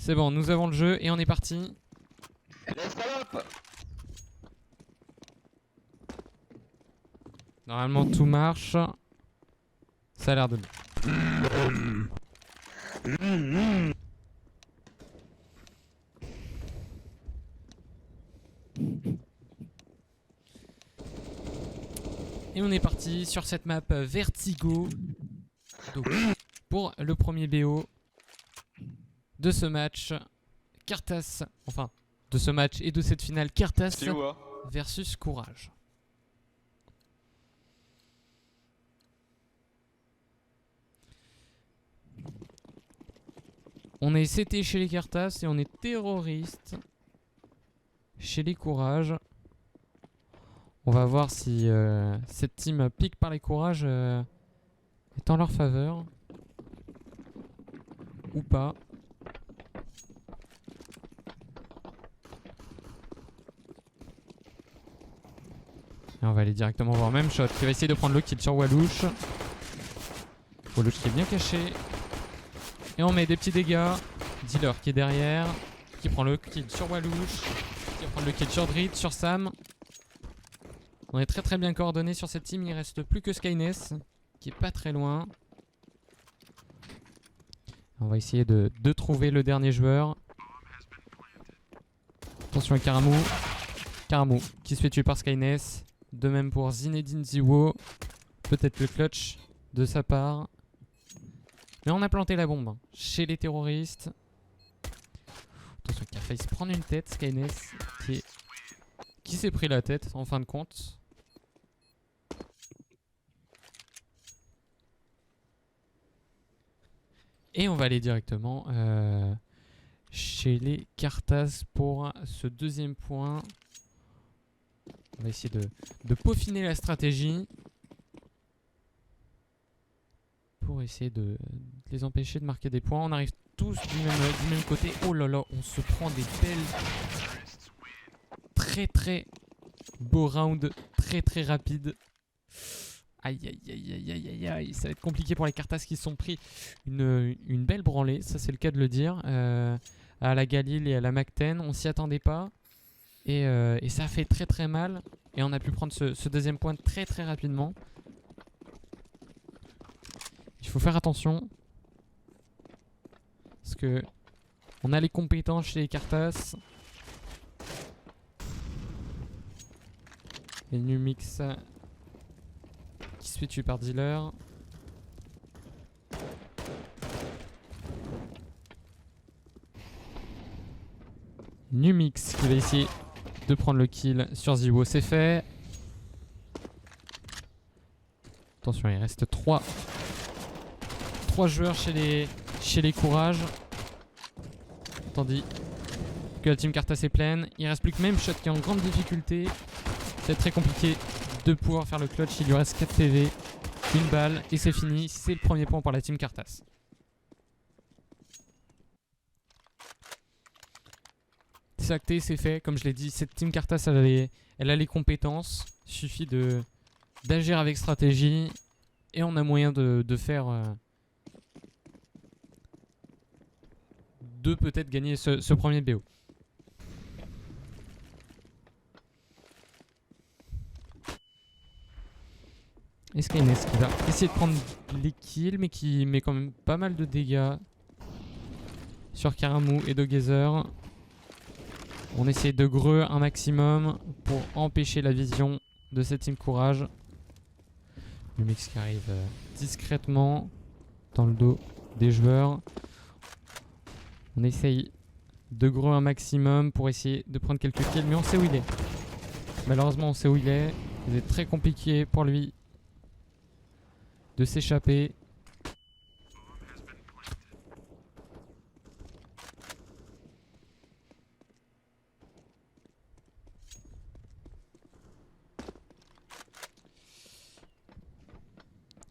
C'est bon, nous avons le jeu et on est parti. Normalement tout marche. Ça a l'air de bien. Et on est parti sur cette map Vertigo. Donc, pour le premier BO de ce match, Cartas, enfin de ce match et de cette finale, Cartas versus Courage. On est CT chez les Cartas et on est terroriste chez les Courage. On va voir si cette team pique par les Courages est en leur faveur ou pas. Et on va aller directement voir même shot qui va essayer de prendre le kill sur Walouche. Walouche qui est bien caché. Et on met des petits dégâts. Dealer qui est derrière, qui prend le kill sur Walouche, qui va prendre le kill sur Drit, sur Sam. On est très bien coordonnés sur cette team. Il reste plus que Skyness qui est pas très loin. On va essayer de trouver le dernier joueur. Attention à Karamou. Karamou qui se fait tuer par Skyness. De même pour Zinedine Ziwo. Peut-être le clutch de sa part. Mais on a planté la bombe chez les terroristes. Attention qui a failli se prendre une tête. Skyness qui s'est pris la tête en fin de compte. Et on va aller directement chez les Cartas pour ce deuxième point. On va essayer de peaufiner la stratégie pour essayer de les empêcher de marquer des points. On arrive tous du même côté. Oh là là, on se prend des belles... Très beau round, très rapide. Aïe, ça va être compliqué pour les Cartas qui se sont pris une belle branlée, ça c'est le cas de le dire, à la Galil et à la Macten. On s'y attendait pas et ça fait très mal et on a pu prendre ce deuxième point très rapidement. Il faut faire attention parce que on a les compétences chez les Cartas. Et Numix qui se fait tuer par Dealer. Numix qui va essayer de prendre le kill sur Ziwo, c'est fait. Attention, il reste 3 joueurs chez les Courages. Tandis que la team Cartas est pleine. Il reste plus que même Shot qui est en grande difficulté. C'est très compliqué de pouvoir faire le clutch. Il lui reste 4 PV, une balle et c'est fini. C'est le premier point pour la team Cartas. C'est acté, c'est fait. Comme je l'ai dit, cette team Cartas, elle a les compétences. Il suffit d'agir avec stratégie et on a moyen de faire... de peut-être gagner ce premier BO. Et Skyness qui va essayer de prendre les kills, mais qui met quand même pas mal de dégâts sur Karamou et Dogezer. On essaie de greu un maximum pour empêcher la vision de cette team Courage. Numix qui arrive discrètement dans le dos des joueurs. On essaye de greu un maximum pour essayer de prendre quelques kills, mais on sait où il est. Malheureusement, on sait où il est. C'est très compliqué pour lui de s'échapper.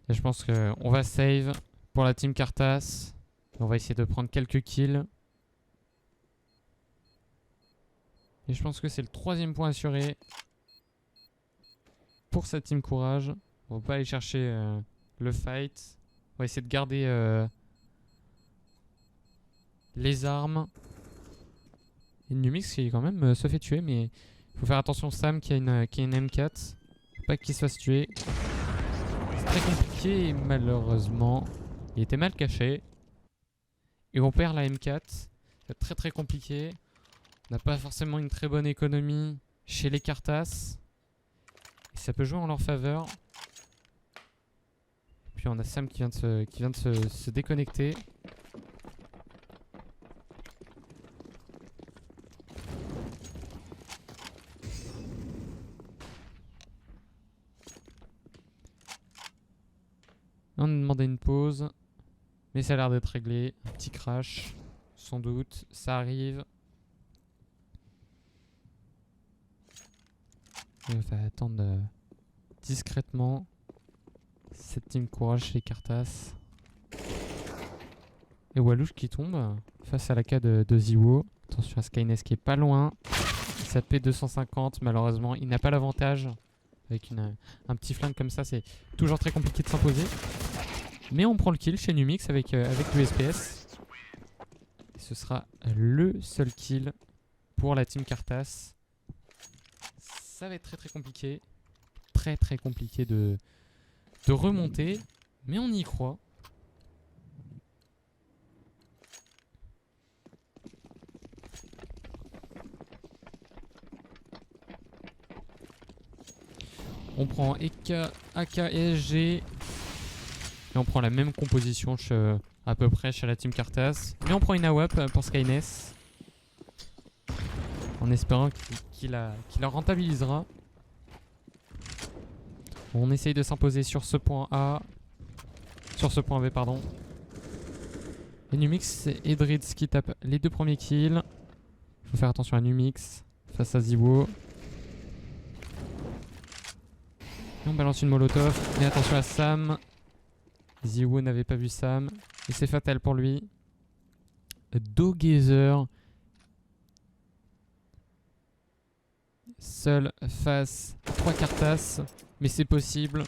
Et je pense qu'on va save pour la team Cartas. On va essayer de prendre quelques kills. Et je pense que c'est le 3e point assuré pour cette team Courage. On va pas aller chercher le fight. On va essayer de garder les armes. Et Numix qui quand même se fait tuer, mais il faut faire attention. Sam qui a une M4. Faut pas qu'il se fasse tuer. C'est très compliqué et malheureusement, il était mal caché. Et on perd la M4. C'est très très compliqué. On n'a pas forcément une très bonne économie chez les Cartas. Et ça peut jouer en leur faveur. Et puis on a Sam qui vient de se déconnecter. On a demandé une pause. Mais ça a l'air d'être réglé. Un petit crash. Sans doute. Ça arrive. Et on va attendre discrètement cette team courage chez Cartas. Et Walouch qui tombe face à la K de Ziwo. Attention à Skynes qui est pas loin. Ça paie 250 malheureusement. Il n'a pas l'avantage. Avec un petit flingue comme ça, c'est toujours très compliqué de s'imposer. Mais on prend le kill chez Numix avec l'USPS. Et ce sera le seul kill pour la team Cartas. Ça va être très très compliqué. Très très compliqué de remonter. Mais on y croit. On prend AK et SG. Et on prend la même composition à peu près chez la team Cartas. Mais on prend une AWP pour Skynes. En espérant qu'il la rentabilisera. On essaye de s'imposer sur ce point A. Sur ce point B, pardon. Et Numix et Dritz qui tapent les deux premiers kills. Il faut faire attention à Numix face à Ziwo. Et on balance une molotov. Mais attention à Sam. Ziwo n'avait pas vu Sam. Et c'est fatal pour lui. Dogazer. Seul face à 3 Cartas. Mais c'est possible.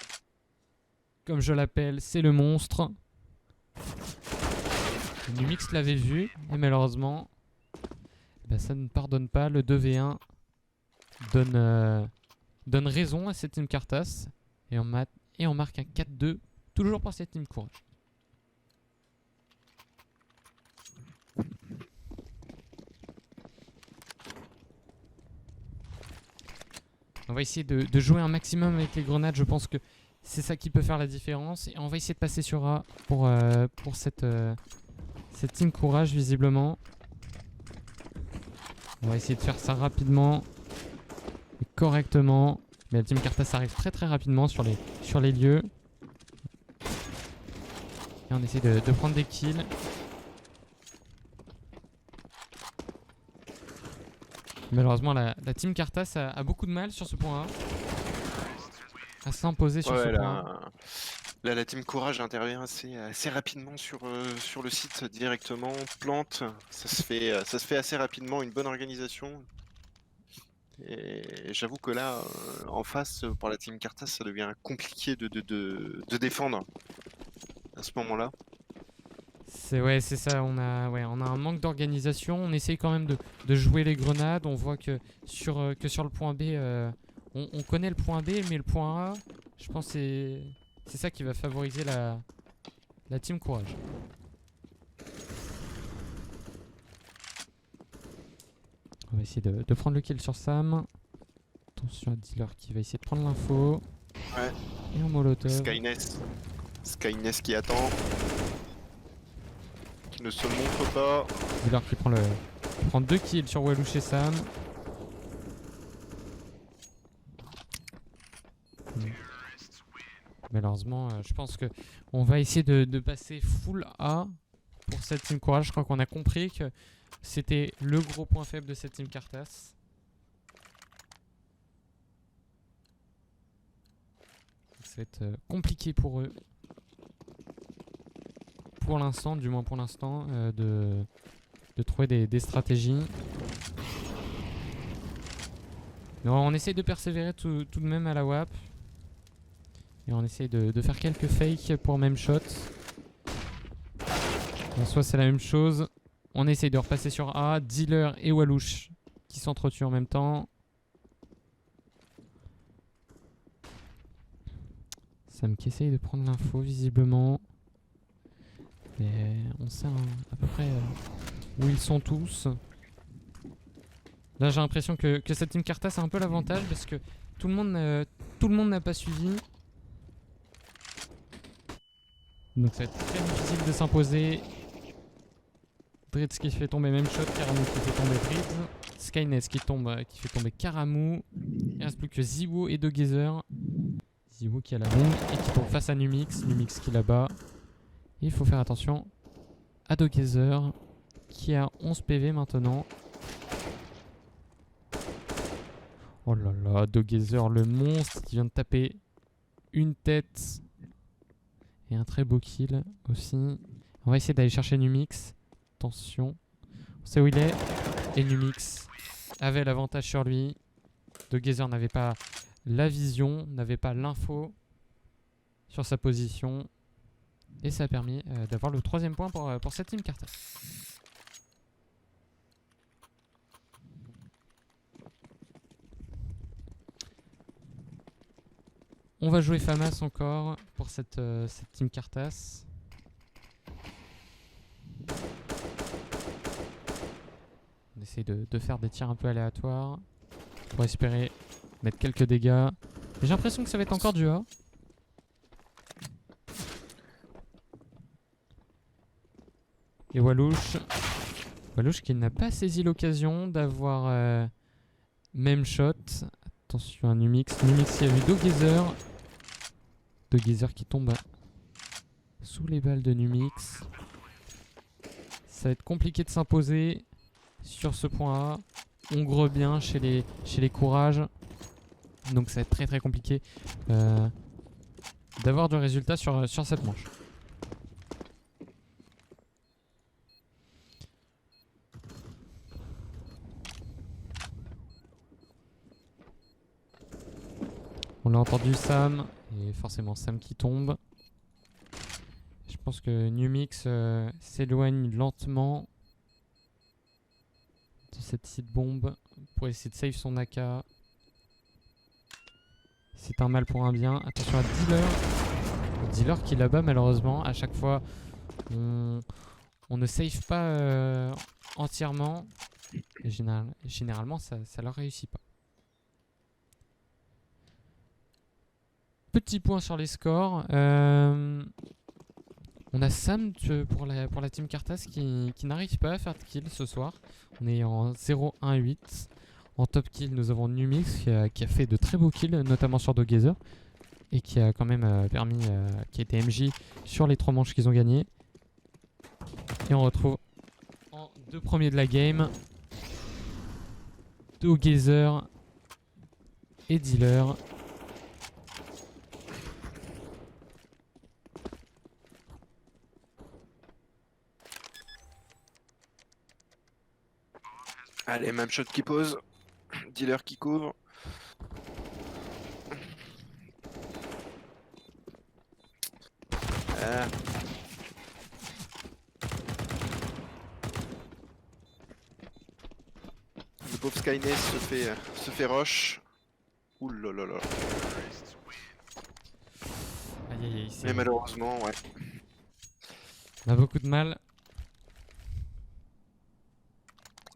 Comme je l'appelle, c'est le monstre. Numix l'avait vu. Et malheureusement, ça ne pardonne pas. Le 2v1 donne raison à cette team Cartas. Et on marque un 4-2. Toujours pour cette team courage. On va essayer de jouer un maximum avec les grenades. Je pense que c'est ça qui peut faire la différence. Et on va essayer de passer sur A pour cette team courage visiblement. On va essayer de faire ça rapidement et correctement. Mais la team Cartas arrive très très rapidement sur les lieux. Et on essaie de prendre des kills. Malheureusement, la team Cartas a beaucoup de mal sur ce point A. À s'imposer sur ce point A. Là, la team Courage intervient assez rapidement sur le site directement. Plante, ça se fait assez rapidement, une bonne organisation. Et j'avoue que là, en face, pour la team Cartas, ça devient compliqué de défendre à ce moment-là. C'est ça, on a un manque d'organisation. On essaye quand même de jouer les grenades. On voit que sur le point B, on connaît le point B, mais le point A, je pense que c'est ça qui va favoriser la team courage. On va essayer de prendre le kill sur Sam. Attention à Dealer qui va essayer de prendre l'info. Ouais. Et en molotov. Skynes qui attend. Qui ne se montre pas. Dealer qui prend 2 kills sur Walouch et Sam. Malheureusement, je pense que on va essayer de passer full A pour cette team courage. Je crois qu'on a compris que c'était le gros point faible de cette team Cartas. Ça va être compliqué pour eux. Pour l'instant, du moins pour l'instant, de trouver des stratégies. Mais on essaye de persévérer tout de même à la WAP. Et on essaye de faire quelques fakes pour même shot. En soi, c'est la même chose. On essaye de repasser sur A. Dealer et Walouche qui s'entretuent en même temps. Sam qui essaye de prendre l'info visiblement. Mais on sait à peu près où ils sont tous. Là j'ai l'impression que cette team Cartas a un peu l'avantage parce que tout le monde n'a pas suivi. Donc ça va être très difficile de s'imposer. Dritz qui fait tomber même shot, Karamou qui fait tomber Dritz. Skynes qui fait tomber Karamou. Il reste plus que Ziwo et Dogezer. Ziwo qui a la longue et qui tombe face à Numix. Numix qui la bat. Et il faut faire attention à Dogezer qui a 11 PV maintenant. Oh là là, Dogezer le monstre qui vient de taper une tête. Et un très beau kill aussi. On va essayer d'aller chercher Numix. Attention. On sait où il est. Et Numix avait l'avantage sur lui. Dogezer n'avait pas la vision, n'avait pas l'info sur sa position. Et ça a permis d'avoir le 3ème point pour cette team Cartas. On va jouer Famas encore pour cette team Cartas. On essaie de faire des tirs un peu aléatoires pour espérer mettre quelques dégâts. J'ai l'impression que ça va être encore du A. Et Walouche qui n'a pas saisi l'occasion d'avoir même shot. Attention à Numix. Numix qui a vu Dogezer. Dogezer qui tombe sous les balles de Numix. Ça va être compliqué de s'imposer sur ce point A. On gre bien chez les courages. Donc ça va être très très compliqué d'avoir du résultat sur cette manche. On l'a entendu Sam, et forcément Sam qui tombe. Je pense que Numix s'éloigne lentement de cette site bombe pour essayer de save son AK. C'est un mal pour un bien. Attention à Dealer. Dealer qui là-bas malheureusement. À chaque fois on ne save pas entièrement. Et généralement ça leur réussit pas. Petit point sur les scores. On a Sam pour la team Cartas qui n'arrive pas à faire de kill ce soir. On est en 0-1-8. En top kill, nous avons Numix qui a fait de très beaux kills, notamment sur Dogezer. Et qui a quand même permis, qui a été MJ sur les 3 manches qu'ils ont gagnées. Et on retrouve en 2 premiers de la game Dogezer et Dealer. Allez, même shot qui pose. Dealer qui couvre. Le pauvre Skynes se fait rush. Ouh là là là. Aïe aïe aïe. Mais malheureusement, ouais. On a beaucoup de mal.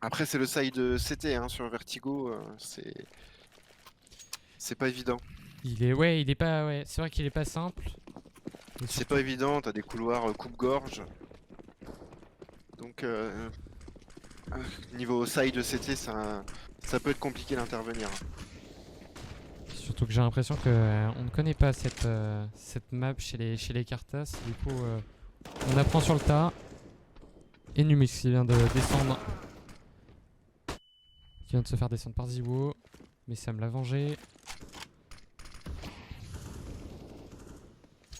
Après, c'est le side CT hein, sur Vertigo. C'est pas évident. Il est pas, c'est vrai qu'il est pas simple. C'est pas évident, t'as des couloirs coupe-gorge. Donc, niveau side CT, ça peut être compliqué d'intervenir. Surtout que j'ai l'impression qu'on ne connaît pas cette map chez les Cartas. Du coup, on apprend sur le tas. Et Numix qui vient de descendre. Qui vient de se faire descendre par Ziwo. Mais Sam l'a vengé.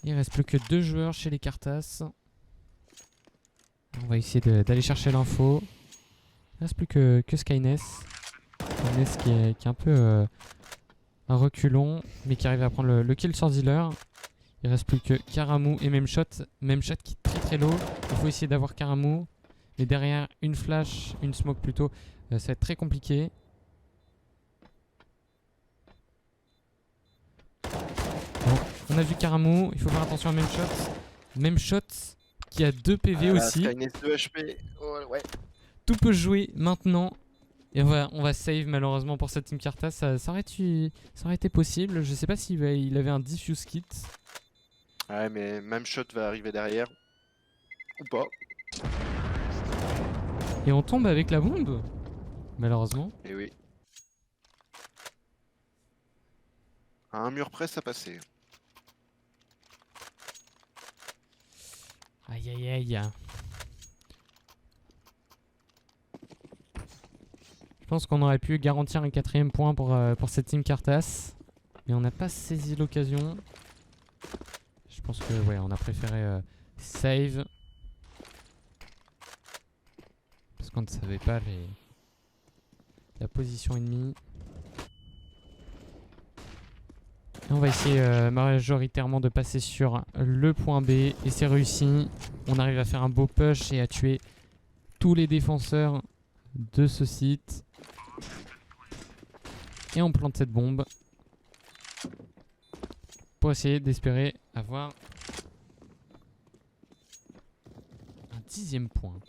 Il reste plus que 2 joueurs chez les Cartas. On va essayer d'aller chercher l'info. Il reste plus que Skynes. Skynes qui est un peu un reculon, mais qui arrive à prendre le kill sur Dealer. Il reste plus que Karamou et Memshot. Memshot qui est très très low. Il faut essayer d'avoir Karamou. Mais derrière, une flash, une smoke plutôt, ça va être très compliqué. Bon, on a vu Karamou, il faut faire attention à Memshot. Memshot qui a 2 PV aussi. Skynet 2 HP. Oh, ouais. Tout peut jouer maintenant. Et on va save malheureusement pour cette team Karthas. Ça aurait été possible. Je sais pas s'il il avait un diffuse kit. Ouais, mais même shot va arriver derrière. Ou pas. Et on tombe avec la bombe. Malheureusement. Et oui. À un mur près, ça passait. Aïe aïe aïe. Je pense qu'on aurait pu garantir un 4ème point pour cette team Karthas. Mais on n'a pas saisi l'occasion. Je pense que ouais, on a préféré save. Parce qu'on ne savait pas la position ennemie. Et on va essayer majoritairement de passer sur le point B. Et c'est réussi. On arrive à faire un beau push et à tuer tous les défenseurs de ce site. Et on plante cette bombe. Pour essayer d'espérer avoir un 10ème point.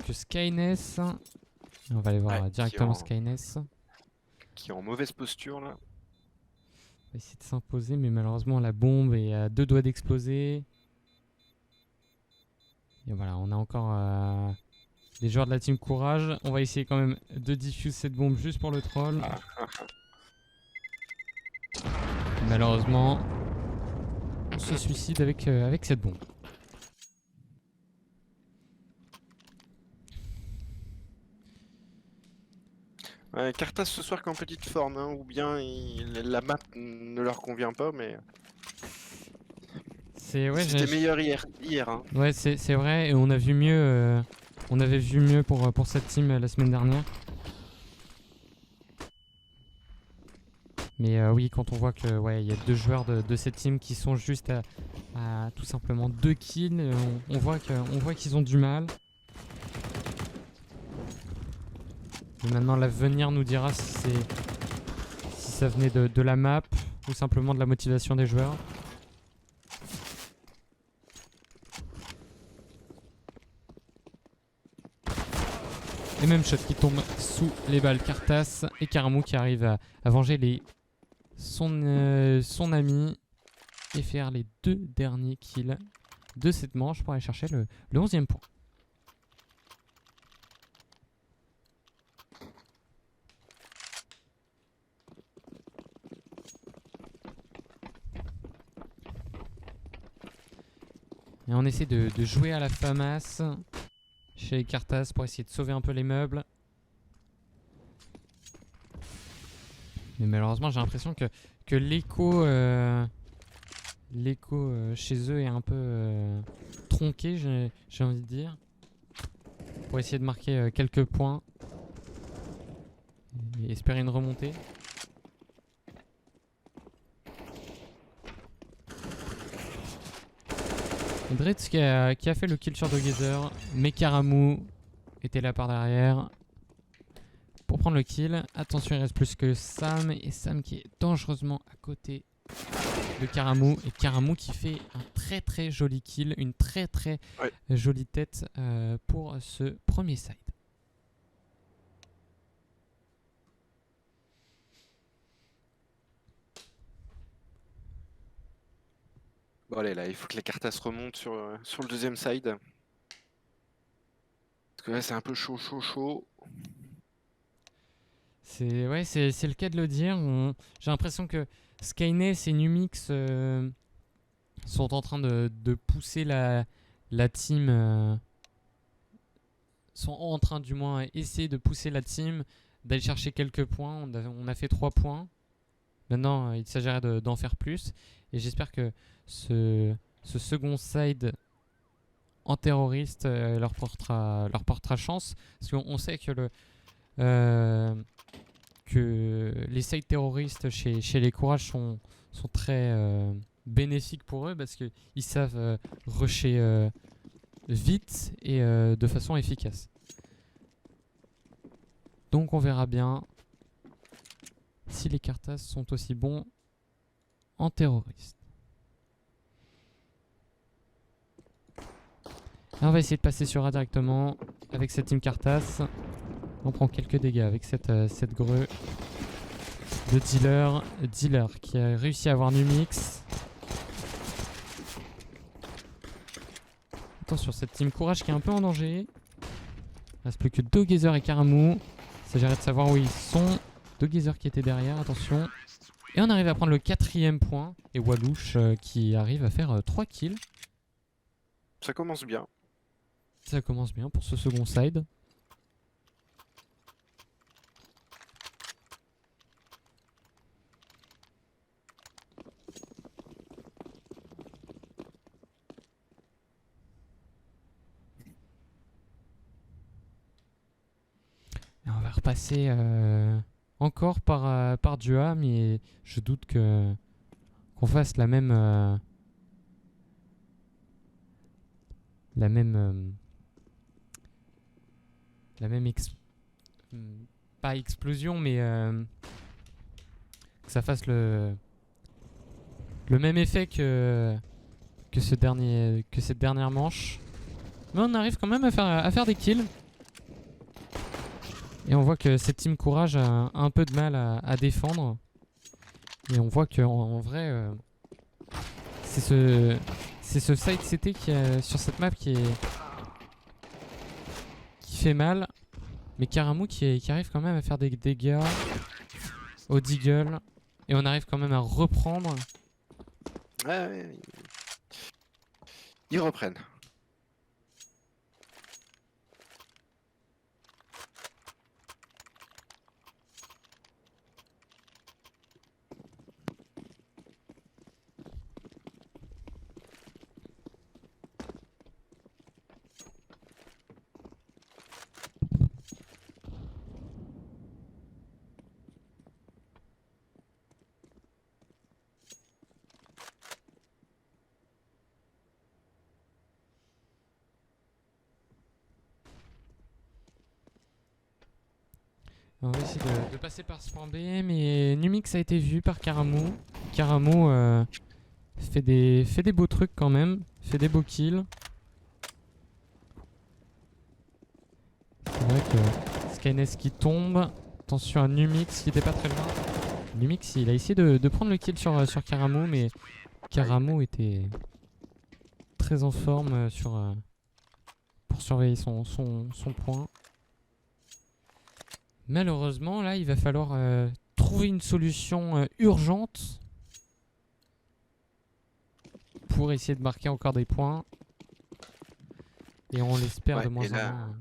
Que Skyness. On va aller voir Ouais, directement Skyness. Qui est en mauvaise posture là. On va essayer de s'imposer, mais malheureusement la bombe est à 2 doigts d'exploser. Et voilà, on a encore des joueurs de la team Courage. On va essayer quand même de diffuse cette bombe juste pour le troll. Malheureusement, on se suicide avec cette bombe. Karthas ce soir qu'en petite forme, hein, ou bien la map ne leur convient pas, mais Ouais, c'était meilleur hier hein. Ouais, c'est vrai, et on a vu mieux. On avait vu mieux pour cette team la semaine dernière. Mais oui, quand on voit que ouais, il y a 2 joueurs de cette team qui sont juste à tout simplement 2 kills, on voit qu'ils ont du mal. Et maintenant l'avenir nous dira si ça venait de la map ou simplement de la motivation des joueurs. Et même shot qui tombe sous les balles Karthas et Karamou qui arrive à venger son ami et faire les 2 derniers kills de cette manche pour aller chercher le 11ème point. Et on essaie de jouer à la FAMAS chez les Karthas pour essayer de sauver un peu les meubles. Mais malheureusement j'ai l'impression que l'écho chez eux est un peu tronqué, j'ai envie de dire. Pour essayer de marquer quelques points. Et espérer une remontée. Dritz qui a fait le kill sur Dogezer, mais Karamou était là par derrière pour prendre le kill. Attention, il reste plus que Sam, et Sam qui est dangereusement à côté de Karamou, et Karamou qui fait un très très joli kill, une très très jolie tête pour ce premier side. Bon allez là, il faut que les Karthas remontent sur le deuxième side. Parce que là c'est un peu chaud. C'est le cas de le dire. J'ai l'impression que Skyness et Numix sont en train de pousser la team. Sont en train du moins essayer de pousser la team, d'aller chercher quelques points. On a fait 3 points. Maintenant, il s'agirait d'en faire plus. Et j'espère que ce second side en terroriste leur portera chance. Parce qu'on sait que les sites terroristes chez les Courages sont très bénéfiques pour eux parce qu'ils savent rusher vite et de façon efficace. Donc on verra bien si les Carthas sont aussi bons en terroristes. Là, on va essayer de passer sur A directement avec cette team Carthas. On prend quelques dégâts avec cette greu de Dealer qui a réussi à avoir Numix. Attention, cette team Courage qui est un peu en danger. Il reste plus que Dogezer et Karamu. Il s'agirait de savoir où ils sont. Dogezer qui était derrière, attention. Et on arrive à prendre le 4e point. Et Walouche qui arrive à faire 3 kills. Ça commence bien. Ça commence bien pour ce second side. Et on va repasser encore par Dua, mais je doute qu'on fasse la même pas explosion, mais que ça fasse le même effet que cette dernière manche. Mais on arrive quand même à faire des kills. Et on voit que cette team Courage a un peu de mal à défendre. Et on voit qu'en vrai, c'est ce side CT sur cette map qui fait mal. Mais Karamu qui arrive quand même à faire des dégâts au Deagle. Et on arrive quand même à reprendre. Ouais, ils reprennent. On va essayer de passer par ce point B, mais Numix a été vu par Karamu. Karamu fait des beaux trucs quand même, fait des beaux kills. C'est vrai que Skynes qui tombe. Attention à Numix qui était pas très loin. Numix il a essayé de prendre le kill sur Karamu, mais Karamu était très en forme pour surveiller son point. Malheureusement, là, il va falloir trouver une solution urgente pour essayer de marquer encore des points. Et on l'espère de moins en moins.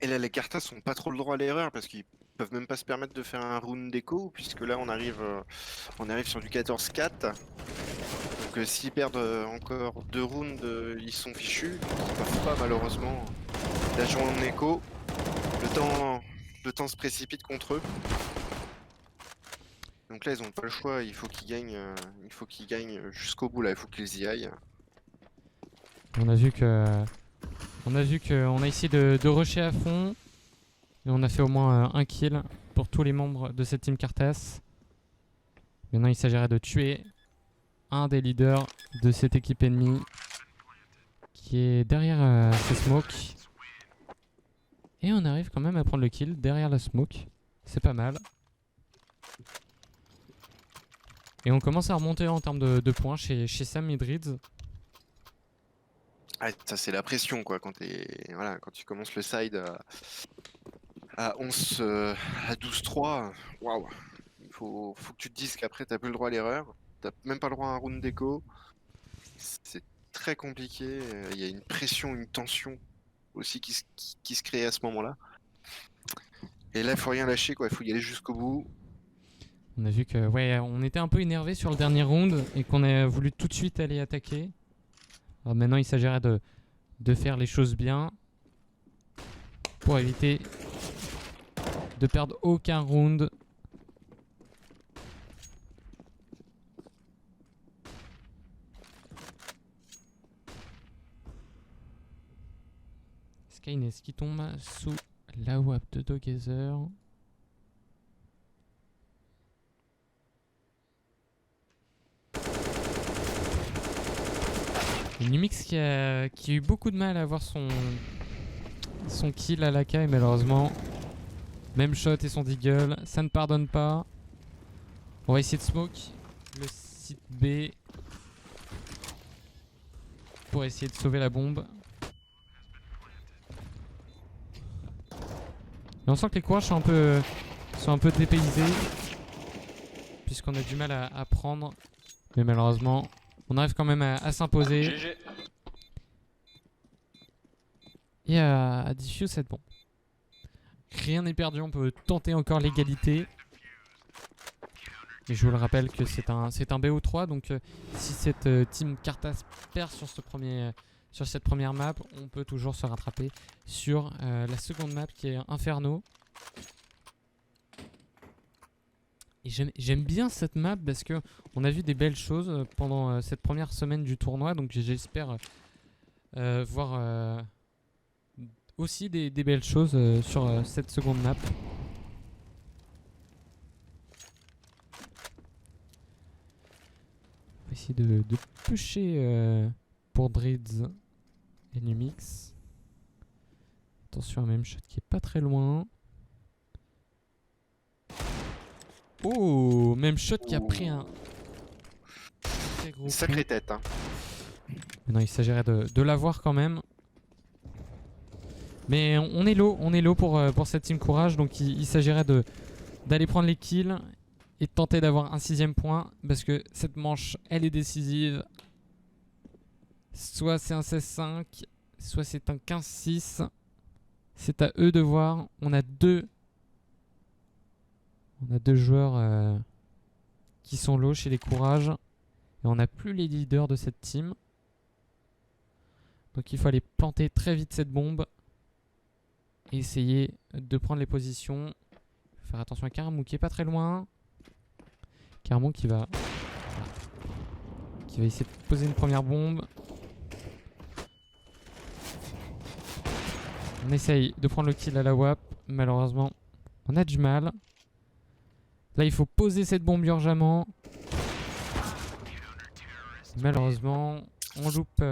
Et là, les Carthas sont pas trop le droit à l'erreur parce qu'ils peuvent même pas se permettre de faire un round d'écho, puisque là, on arrive sur du 14-4. Donc, s'ils perdent encore 2 rounds, ils sont fichus. Ils peuvent pas, malheureusement, la jouer en écho. Le temps se précipite contre eux. Donc là, ils ont pas le choix. Il faut qu'ils gagnent jusqu'au bout. Là, il faut qu'ils y aillent. On a vu qu'on a essayé de rusher à fond. Et on a fait au moins un kill pour tous les membres de cette team Carthas. Maintenant, il s'agirait de tuer un des leaders de cette équipe ennemie qui est derrière ces smokes. Et on arrive quand même à prendre le kill derrière la smoke. C'est pas mal. Et on commence à remonter en termes de points chez Sam et Drids. Ah, ça c'est la pression quoi quand tu commences le side à 11 à 12-3. Waouh. Il faut que tu te dises qu'après t'as plus le droit à l'erreur. T'as même pas le droit à un round d'écho. C'est très compliqué. Il y a une pression, une tension aussi qui se crée à ce moment-là. Et là, il faut rien lâcher, quoi. Il faut y aller jusqu'au bout. On a vu que on était un peu énervé sur le dernier round et qu'on a voulu tout de suite aller attaquer. Alors maintenant, il s'agirait de faire les choses bien pour éviter de perdre aucun round. Skynes qui tombe sous la WAP de Dogazer. Numix qui a eu beaucoup de mal à avoir son kill à l'AK et malheureusement, même shot et son deagle, ça ne pardonne pas. On va essayer de smoke le site B pour essayer de sauver la bombe. Et on sent que les courages sont un peu dépaysés puisqu'on a du mal à prendre, mais malheureusement on arrive quand même à s'imposer et à diffuse cette bombe. Rien n'est perdu, on peut tenter encore l'égalité. Mais je vous le rappelle que c'est un BO3, donc si cette team Cartas perd sur cette première map, on peut toujours se rattraper sur la seconde map qui est Inferno. Et j'aime bien cette map parce que on a vu des belles choses pendant cette première semaine du tournoi, donc j'espère voir aussi des belles choses sur cette seconde map. On va essayer de pusher pour Dreads et Numix. Attention à même shot qui est pas très loin. Oh, même shot qui a pris un très gros Sacrée coup. tête. Hein. Mais non, il s'agirait de l'avoir quand même. Mais on est low pour cette team courage, donc il s'agirait d'aller prendre les kills et de tenter d'avoir un 6ème point parce que cette manche elle est décisive. Soit c'est un 16-5, soit c'est un 15-6. C'est à eux de voir. On a deux joueurs qui sont low chez les courages et on n'a plus les leaders de cette team. Donc il faut aller planter très vite cette bombe et essayer de prendre les positions. Faire attention à Karamou qui est pas très loin. Karamou qui va essayer de poser une première bombe. On essaye de prendre le kill à la WAP. Malheureusement, on a du mal. Là, il faut poser cette bombe urgemment. Malheureusement, on loupe